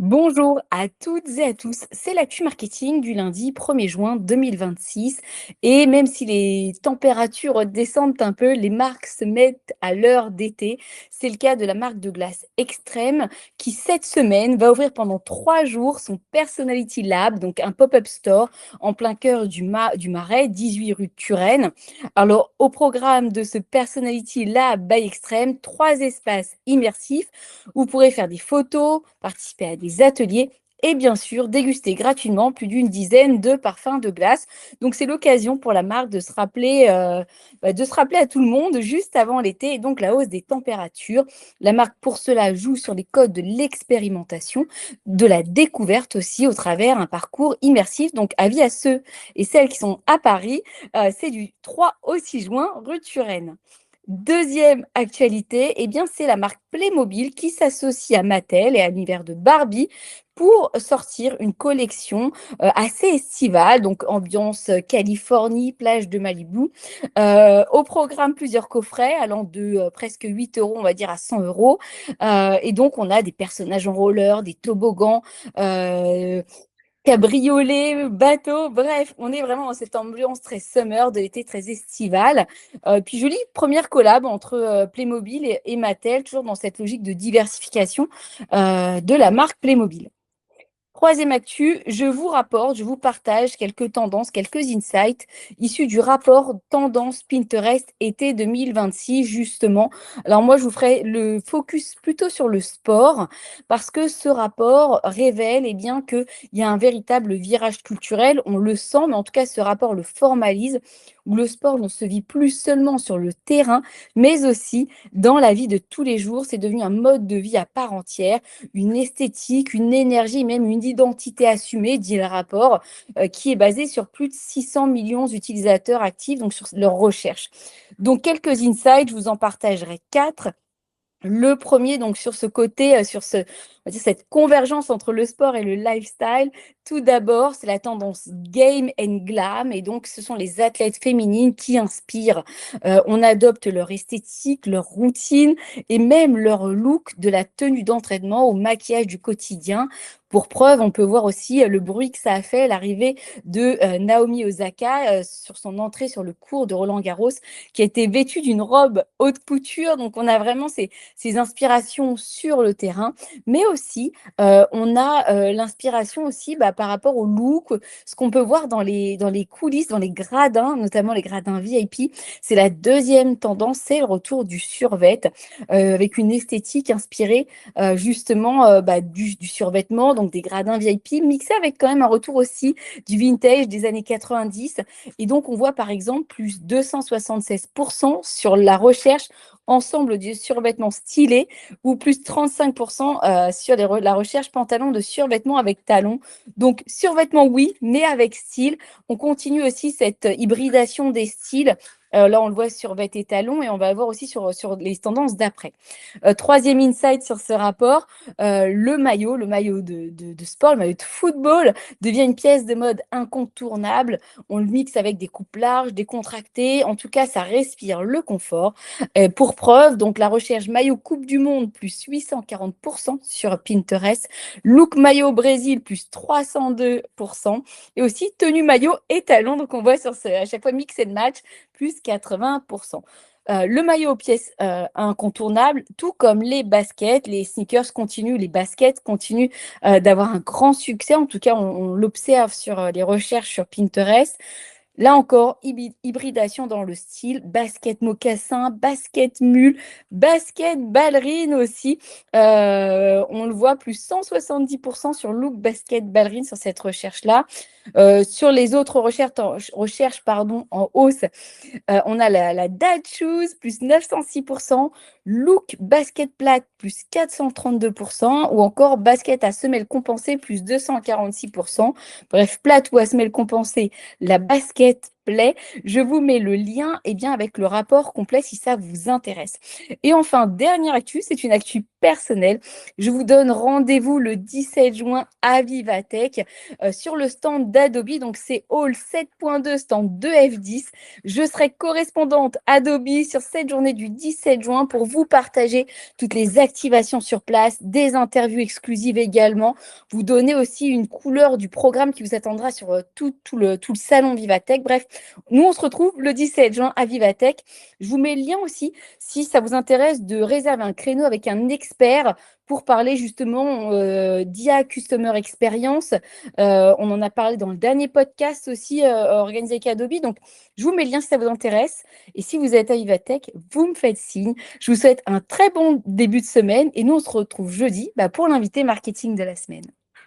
Bonjour à toutes et à tous, c'est l'actu marketing du lundi 1er juin 2026 et même si les températures descendent un peu, les marques se mettent à l'heure d'été. C'est le cas de la marque de glace Extrême qui cette semaine va ouvrir pendant 3 jours son Personality Lab, donc un pop-up store en plein cœur du Marais, 18 rue de Turenne. Alors au programme de ce Personality Lab by Extrême, 3 espaces immersifs. Vous pourrez faire des photos, participer à des ateliers et bien sûr déguster gratuitement plus d'une dizaine de parfums de glace. Donc c'est l'occasion pour la marque de se rappeler à tout le monde juste avant l'été et donc la hausse des températures. La marque pour cela joue sur les codes de l'expérimentation, de la découverte aussi au travers un parcours immersif. Donc avis à ceux et celles qui sont à Paris, c'est du 3 au 6 juin rue de Turenne. Deuxième actualité, eh bien, c'est la marque Playmobil qui s'associe à Mattel et à l'univers de Barbie pour sortir une collection assez estivale, donc ambiance Californie, plage de Malibu. Au programme, plusieurs coffrets allant de presque 8 euros, on va dire, à 100 euros. Et donc, on a des personnages en roller, des toboggans, euh, cabriolet, bateau, bref, on est vraiment dans cette ambiance très summer de l'été, très estivale. Puis jolie première collab entre Playmobil et Mattel, toujours dans cette logique de diversification de la marque Playmobil. Troisième actu, je vous partage quelques tendances, quelques insights issus du rapport Tendance Pinterest été 2026, justement. Alors moi, je vous ferai le focus plutôt sur le sport parce que ce rapport révèle bien qu'il y a un véritable virage culturel, on le sent, mais en tout cas, ce rapport le formalise, où le sport ne se vit plus seulement sur le terrain, mais aussi dans la vie de tous les jours. C'est devenu un mode de vie à part entière, une esthétique, une énergie, même une identité assumée, dit le rapport, qui est basé sur plus de 600 millions d'utilisateurs actifs, donc sur leurs recherches. Donc, quelques insights, je vous en partagerai 4. Le premier, donc sur ce côté, on va dire cette convergence entre le sport et le lifestyle. Tout d'abord, c'est la tendance game and glam, et donc ce sont les athlètes féminines qui inspirent. On adopte leur esthétique, leur routine et même leur look, de la tenue d'entraînement au maquillage du quotidien. Pour preuve, on peut voir aussi le bruit que ça a fait, l'arrivée de Naomi Osaka sur son entrée sur le court de Roland-Garros, qui a été vêtue d'une robe haute couture. Donc on a vraiment ces inspirations sur le terrain, mais aussi on a l'inspiration aussi par rapport au look, ce qu'on peut voir dans les coulisses, dans les gradins, notamment les gradins VIP. C'est la deuxième tendance, c'est le retour du survêt, avec une esthétique inspirée justement du survêtement, donc des gradins VIP, mixé avec quand même un retour aussi du vintage des années 90. Et donc on voit par exemple plus 276% sur la recherche ensemble de survêtements stylés ou plus 35% sur la recherche pantalon de survêtement avec talons. Donc survêtement oui, mais avec style. On continue aussi cette hybridation des styles. Là, on le voit survêt et talons et on va le voir aussi sur les tendances d'après. Troisième insight sur ce rapport, le maillot de sport, le maillot de football devient une pièce de mode incontournable. On le mixe avec des coupes larges, décontractées. En tout cas, ça respire le confort. Pour preuve, donc la recherche maillot Coupe du Monde plus 840% sur Pinterest, look maillot Brésil plus 302% et aussi tenue maillot et talons. Donc on voit à chaque fois mix and match plus 80%. Le maillot aux pièces incontournables, tout comme les baskets, les sneakers continuent, les baskets continuent d'avoir un grand succès. En tout cas, on l'observe sur les recherches sur Pinterest. Là encore, hybridation dans le style, basket mocassin, basket mule, basket ballerine aussi. On le voit, plus 170% sur look basket ballerine sur cette recherche-là. Sur les autres recherches en hausse, on a la Dad Shoes, plus 906%, Look Basket Plate, plus 432%, ou encore Basket à semelle compensée, plus 246%. Bref, plate ou à semelle compensée, la basket complet. Je vous mets le lien, bien, avec le rapport complet si ça vous intéresse. Et enfin, dernière actu, c'est une actu personnelle. Je vous donne rendez-vous le 17 juin à Vivatech sur le stand d'Adobe. Donc, c'est Hall 7.2, stand 2F10. Je serai correspondante Adobe sur cette journée du 17 juin pour vous partager toutes les activations sur place, des interviews exclusives également, vous donner aussi une couleur du programme qui vous attendra sur tout le salon Vivatech. Bref, nous, on se retrouve le 17 juin à Vivatech. Je vous mets le lien aussi si ça vous intéresse de réserver un créneau avec un expert pour parler justement d'IA Customer Experience. On en a parlé dans le dernier podcast aussi organisé avec Adobe. Donc, je vous mets le lien si ça vous intéresse. Et si vous êtes à Vivatech, vous me faites signe. Je vous souhaite un très bon début de semaine et nous, on se retrouve jeudi pour l'invité marketing de la semaine.